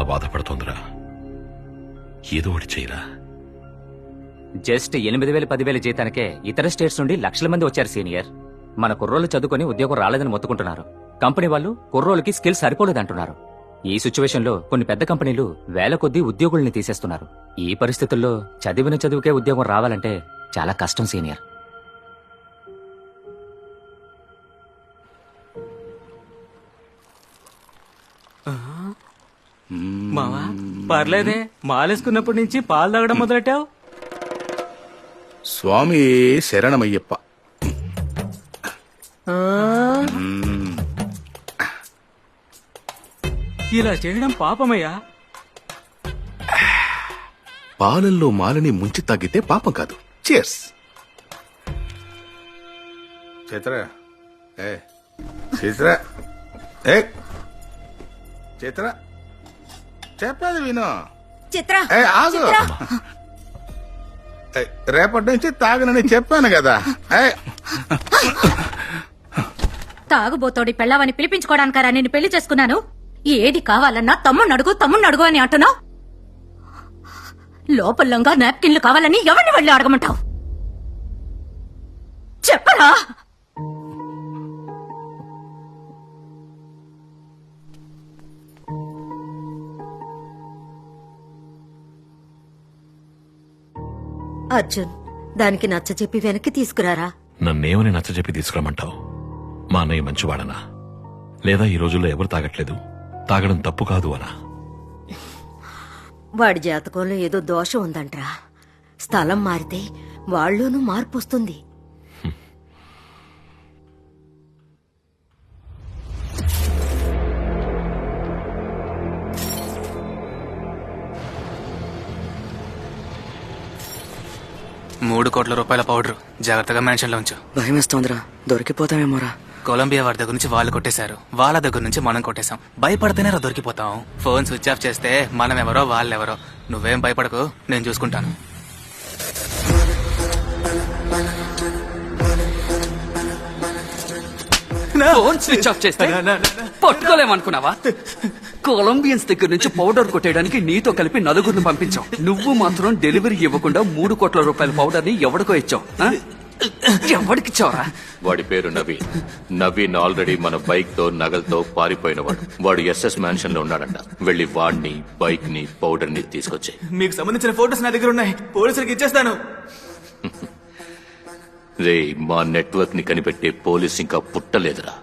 చాలా బాధపడుతోందిరా. ఏదో ఒకటి చేయరా. జస్ట్ 8,000 10,000 జీతానికే ఇతర స్టేట్స్ నుండి లక్షల మంది వచ్చారు సీనియర్. మన కుర్రోళ్ళు చదువుకొని ఉద్యోగం రాలేదని మొత్తుకుంటున్నారు. కంపెనీ వాళ్ళు కుర్రోళ్ళకి స్కిల్ సరిపోలేదంటున్నారు. ఈ సిచ్యువేషన్ లో కొన్ని పెద్ద కంపెనీలు వేల కొద్దీ ఉద్యోగుల్ని తీసేస్తున్నారు. ఈ పరిస్థితుల్లో చదివిన చదువుకే ఉద్యోగం రావాలంటే చాలా కష్టం సీనియర్. మావా పర్లేదే, మాలేసుకున్నప్పటి నుంచి పాలు తాగడం మొదలెట్టావు. స్వామి శరణమయ్యప్ప. ఇలా చేయడం పాపమయ్యా. పాలల్లో మాలని ముంచి తాగితే పాపం కాదు. చేర్స్. చిత్ర చిత్ర చిత్ర చెప్పేది విను. చిత్ర ఆగు. రేపటి నుంచి తాగనని చెప్పాను కదా. తాగుబోతోడి పెళ్ళావని పిలిపించుకోవడానికరా నేను పెళ్లి చేసుకున్నాను. ఏది కావాలన్నా తమ్ముణ్ణి అడుగు అని అంటున్నావు. లోపలంగా నాప్కిన్లు కావాలని ఎవరిని వెళ్ళి అడగమంటావు? చెప్పరా? అర్జున్, దానికి నచ్చజెప్పి వెనక్కి తీసుకురారా. నన్నేమని నచ్చజెప్పి తీసుకురమ్మంటావు? మా అన్నయ్య మంచివాడనా, లేదా ఈ రోజుల్లో ఎవరు తాగట్లేదు, తాగడం తప్పు కాదు అనా? వాడి జాతకంలో ఏదో దోషం ఉందంట్రా. స్థలం మారితే వాళ్ళలోనూ మార్పు వస్తుంది. $3 కోట్ల పౌడర్ జాగ్రత్తగా మెన్షన్ లో ఉంచు. భయమేస్తోందిరా, దొరికిపోతామేమోరా. కొలంబియా వారి దగ్గర నుంచి వాళ్ళు కొట్టేశారు, వాళ్ళ దగ్గర నుంచి మనం కొట్టేశాం. భయపడితేనే దొరికిపోతాం. ఫోన్ స్విచ్ ఆఫ్ చేస్తే మనం ఎవరో వాళ్ళెవరో. నువ్వేం భయపడకు, నేను చూసుకుంటాను. ఫోన్ స్విచ్ ఆఫ్ చేస్తే పట్టుకోలేమనుకున్నావా? కొలంబియన్స్ దగ్గర నుంచి పౌడర్ కొట్టేయడానికి నీతో కలిపి 4 పంపించాం. నువ్వు మాత్రం డెలివరీ ఇవ్వకుండా $3 కోట్ల పౌడర్ ని ఎవడికో ఇచ్చావు. ఎవడికిచ్చావరా? వాడి పేరు నవీన్. నవీన్ ఆల్రెడీ మన బైక్ తో నగలతో పారిపోయినవాడు. వాడు SS మ్యాన్షన్ లో ఉన్నాడంట. వెళ్లి వాడిని, బైక్ ని, పౌడర్ ని తీసుకొచ్చాయి. మీకు సంబంధించిన ఫోటోస్ నా దగ్గర ఉన్నాయి, పోలీసులకు ఇచ్చేస్తాను. రే, మా నెట్వర్క్ ని కనిపెట్టే పోలీస్ ఇంకా పుట్టలేదురా.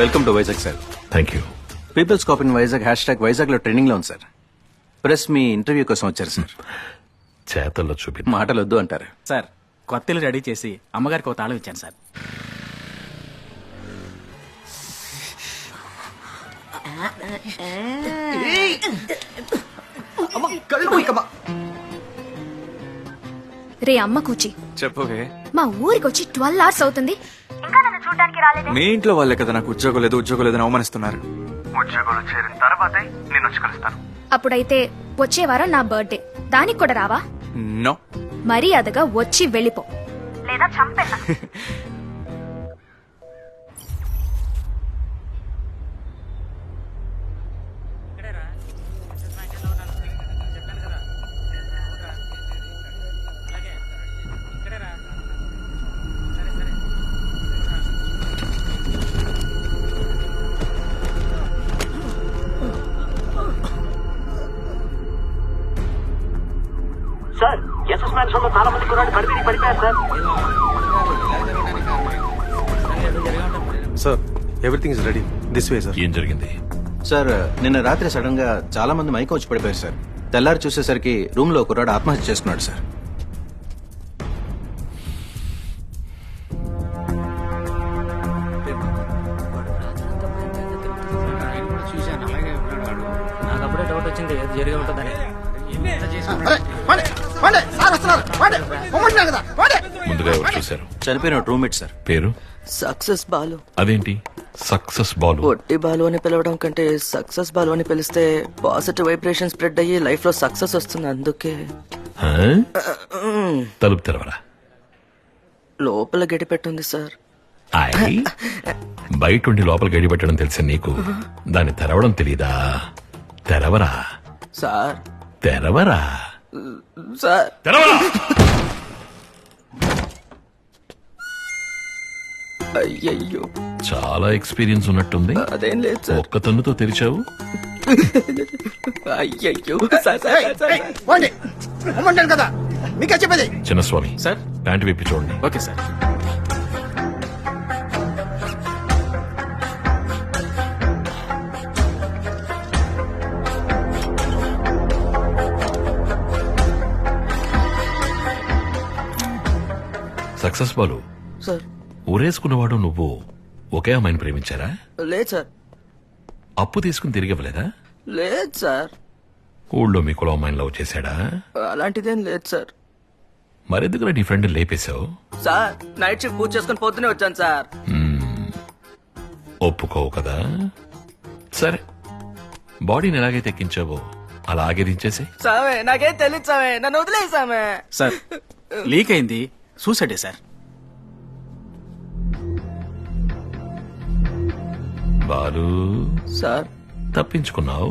Welcome to Vizag sir. Thank you. Peoples cop in Vizag #Vizag లో ట్రైనింగ్ లో ఉంది సార్. ప్రెస్ మీ ఇంటర్వ్యూ కోసం వచ్చారు సార్. చేతల్లో చూపి మాటలు వద్దు అంటారు సార్, కొత్తలు రెడీ చేసి అమ్మగారికి ఒక తాళం ఇచ్చాను సార్. రే అమ్మ కూచి, చెప్పవే. మా ఊరికొచ్చి 12 hours అవుతుంది. మీ ఇంట్లో వాళ్ళే కదా నాకు ఉద్యోగం లేదు అని అవమానిస్తున్నారు. ఉద్యోగంలో చేరిన తర్వాతే నేను వచ్చి కలుస్తాను. అప్పుడైతే వచ్చే వారం నా బర్త్డే, దానికి కూడా రావా? నో. మర్యాదగా వచ్చి వెళ్ళిపో, లేదా చంపేస్తా. సార్, SS మ్యాన్షన్ లో చాలా మంది కుర్రాళ్ళు కడిపి పడిపోయారు sir. Sir, everything is ready. This way sir. ఏం జరిగింది? సార్, నిన్న రాత్రి సడన్ గా చాలా మంది మైకం వచ్చి పడిపోయారు సార్. తెల్లారి చూసేసరికి రూమ్ లో కుర్రాడు ఆత్మహత్య చేసుకున్నాడు సార్. వచ్చింది ఏది జరిగి ఉంటుందని ముందుగా ఎవరు చూశారు? చనిపోయిన రూమ్మేట్ సార్. పేరు? సక్సెస్ బాలు. అదేంటి సక్సెస్ బాలు? పొట్టి బాలు అని పిలవడం కంటే సక్సెస్ బాలు అని పిలిస్తే పాజిటివ్ వైబ్రేషన్ స్ప్రెడ్ అయ్యి లైఫ్ లో సక్సెస్ వస్తుంది, అందుకే. ఆ? తలుపు తెరవరా. లోపల గడి పెట్టుంది సార్. ఆయ్, బయట ఉండి లోపల గడి పెట్టడం తెలిసి నీకు దాన్ని తెరవడం తెలీదా? తెరవరా సార్. తెరవరా సార్. తెరవరా. అయ్యయ్యో, చాలా ఎక్స్పీరియన్స్ ఉన్నట్టుంది. అదేం లేదు సార్. ఒక్క తన్నుతో తెరిచావు. అయ్యయ్యో కదా మీకే చెప్పేది. చిన్నస్వామి సార్. ప్యాంటు విప్పి చూడండి. Okay sir. Success Balu, sir. ఊరేసుకున్నవాడు నువ్వు ఒకే అమ్మాయిని ప్రేమించారా? లేదు సార్. అప్పు తీసుకుని తిరిగి ఇవ్వలేదా? లేదు సార్. ఊళ్ళో మీ కులం అమ్మాయిని లవ్ చేశాడా? అలాంటిదేం లేదు సార్. మరెందుకురా నీ ఫ్రెండ్ లేపేశావు? సార్, నైట్ షిఫ్ట్ పూజ చేసుకుని పొద్దునే వచ్చాను సార్. ఒప్పుకోవు కదా? సరే, బాడీని ఎలాగైతే ఎక్కించావో అలాగే దించేసి. సామే, నాకేం తెలియదు సామే, నన్ను వదిలేసామే. సార్, లీక్ అయింది, సూసైడే సార్. బాలు సార్. తప్పించుకున్నావు.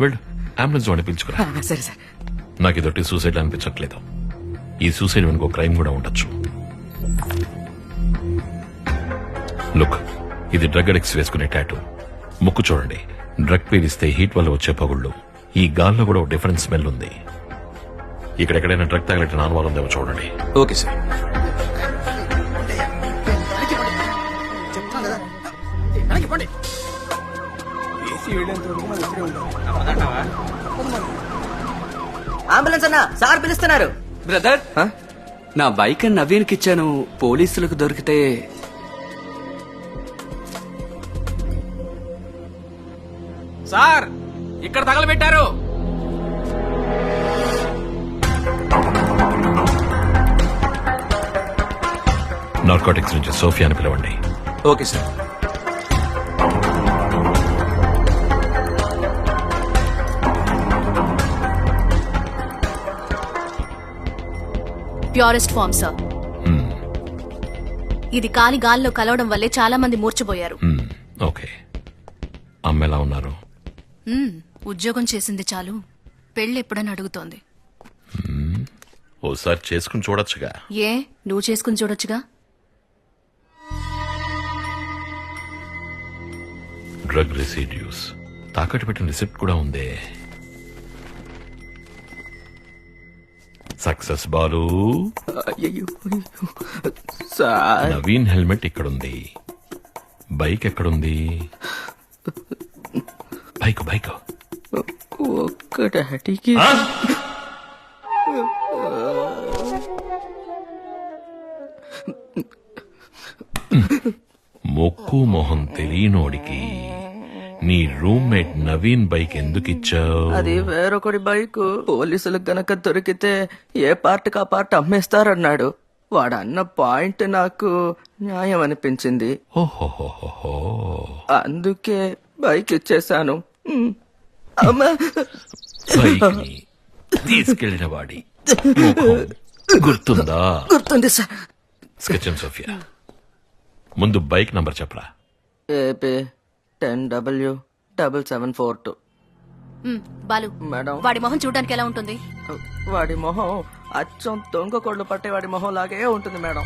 వెళ్ళు, అంబులెన్స్ వాడిని పిలుచుకురా. సరే సార్. నాకు ఇదొట్టి సూసైడ్ అనిపించట్లేదు. ఈ సూసైడ్ వెనుక క్రైమ్ కూడా ఉండొచ్చు. లుక్, ఇది డ్రగ్ అడిక్ట్స్ వేసుకునే టాటూ. ముక్కు చూడండి, డ్రగ్ పీలిస్తే హీట్ వల్ల వచ్చే పగుళ్ళు. ఈ గాల్లో కూడా ఒక డిఫరెంట్ స్మెల్ ఉంది. ఇక్కడెక్కడైనా డ్రగ్ తగలట్టిన ఆనవాలు ఉందేమో చూడండి. Okay sir. అంబులెన్స్ అన్నా, సార్ పిలుస్తున్నారు. బ్రదర్, నా బైక్ నవీన్కి ఇచ్చాను, పోలీసులకు దొరికితే. సార్, ఇక్కడ తగలబెట్టారు. నార్కోటిక్స్ నుంచి సోఫియా అని పిలవండి. Okay sir. Purest form sir. ఇది కాలి గాల్లో కలవడం వల్లే చాలా మంది మూర్చబోయారు. ఓకే, అమ్మ ఎలా ఉన్నారు? ఉద్యోగం చేసింది చాలు, పెళ్లి ఎప్పుడని అడుగుతోంది. ఓసారి చేసుకుని చూడొచ్చుగా. ఏ, నువ్వు చేసుకుని చూడొచ్చుగా. డ్రగ్ రెసిడ్యూస్ తాకట్టు పెట్టిన రిసిప్ట్ కూడా ఉందే. సక్సెస్ బాలు. అయ్యయ్యో, సార్. నవీన్ హెల్మెట్ ఇక్కడుంది. బైక్ ఎక్కడుంది? బైక్ బైక్ ఒక్క డాడీకి. మొక్కు మొహం తెలియనోడికి నీ రూమ్మేట్ నవీన్ బైక్ ఎందుకు ఇచ్చావు? అది వేరొకటి బైక్. పోలీసులకు గనక దొరికితే ఏ పార్ట్కి ఆ పార్ట్ అమ్మేస్తారన్నాడు. వాడు అన్న పాయింట్ నాకు న్యాయం అనిపించింది. ఓహోహోహో, అందుకే బైక్ ఇచ్చేశాను. బైక్ ని తీసుకెళ్లిన వాడి ముఖం గుర్తుందా? గుర్తుంది సార్. స్కెచ్ సోఫియా, ముందు బైక్ నంబర్ చెప్పరా. AP 10W7742. బాలు, మేడం, వాడి మొహం చూడడానికి ఎలా ఉంటుంది? వాడి మొహం అచ్చం దొంగ కోళ్ళు పట్టే వాడి మొహం లాగే ఉంటుంది madam.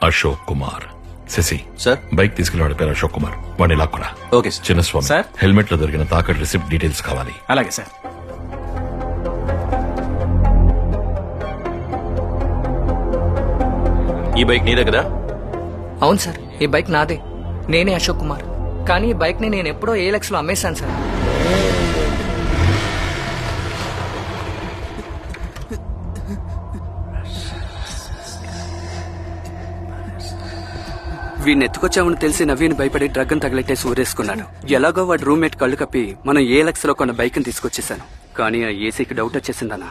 Ashok Kumar. Sasi sir, bike తీసుకెళ్లి వాడి పేరు అశోక్ కుమార్. వాడిని లాక్కురా. Okay sir. Chinnaswamy sir, helmet లో దొరికిన తాకట్టు రిసిప్ట్ డీటెయిల్స్ కావాలి. అలాగే సార్. ఈ బైక్ నీదే కదా? అవును సార్, ఈ బైక్ నాదే. నేనే అశోక్ కుమార్. కానీ ఈ బైక్ ని నేను ఎప్పుడో ఏలెక్స్ లో అమ్మేశాను సార్. వీడిని ఎత్తుకొచ్చామని తెలిసి నవీన్ భయపడి డ్రగ్ అని తగిలెట్టేసి ఊరేసుకున్నాడు. ఎలాగో వాడు రూమ్మేట్ కళ్ళు కప్పి మనం ఏ లక్షలో కొన్న బైక్ ని తీసుకొచ్చేసాను. కానీ ఆ ఏసీకి డౌట్ వచ్చేసిందన్నా.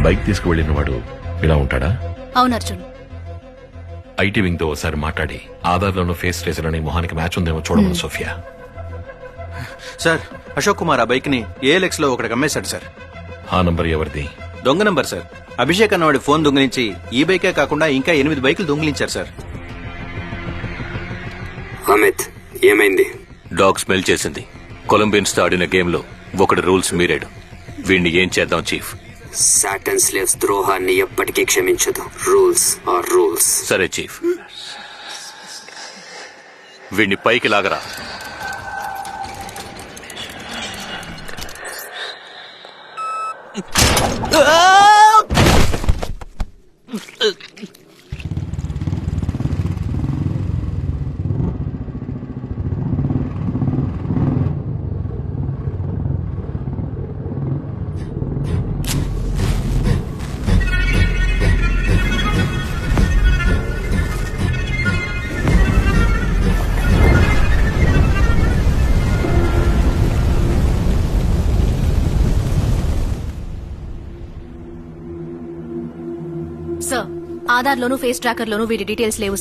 బైక్ తీసుకువెళ్ళిన వాడు ఇలా ఉంటాడా? అవును అర్జున్. ఐటీ వింగ్ తో ఒకసారి మాట్లాడి ఆధార్లోనూ ఫేస్ ట్రేసర్ అని మొహానికి మ్యాచ్ ఉందేమో చూడమని సోఫియా. సార్ అశోక్ కుమార్ ఆ బైక్ ని ఏఎల్ఎక్స్ లో ఒకటి అమ్మేశాడు సార్. ఆ నంబర్ ఎవరిది? దొంగ నంబర్ సార్. అభిషేక్ అన్నవాడి ఫోన్ దొంగిలించి ఈ బైకే కాకుండా ఇంకా 8 బైకులు దొంగిలించారు సార్. అమిత్ ఏమైంది? డాగ్ స్మెల్ చేసింది. కొలంబియన్స్ తో ఆడిన గేమ్ లో ఒకటి రూల్స్ మీరాడు. వీడిని ఏం చేద్దాం చీఫ్? సాటన్ స్లేవ్స్ ద్రోహాన్ని ఎప్పటికీ క్షమించదు. Rules are rules. సరే చీఫ్, వీడిని పైకి లాగరా. సార్, ఆధార్ లోను ఫేస్ ట్రాకర్ లోను వీడి డీటెయిల్స్ లేవు.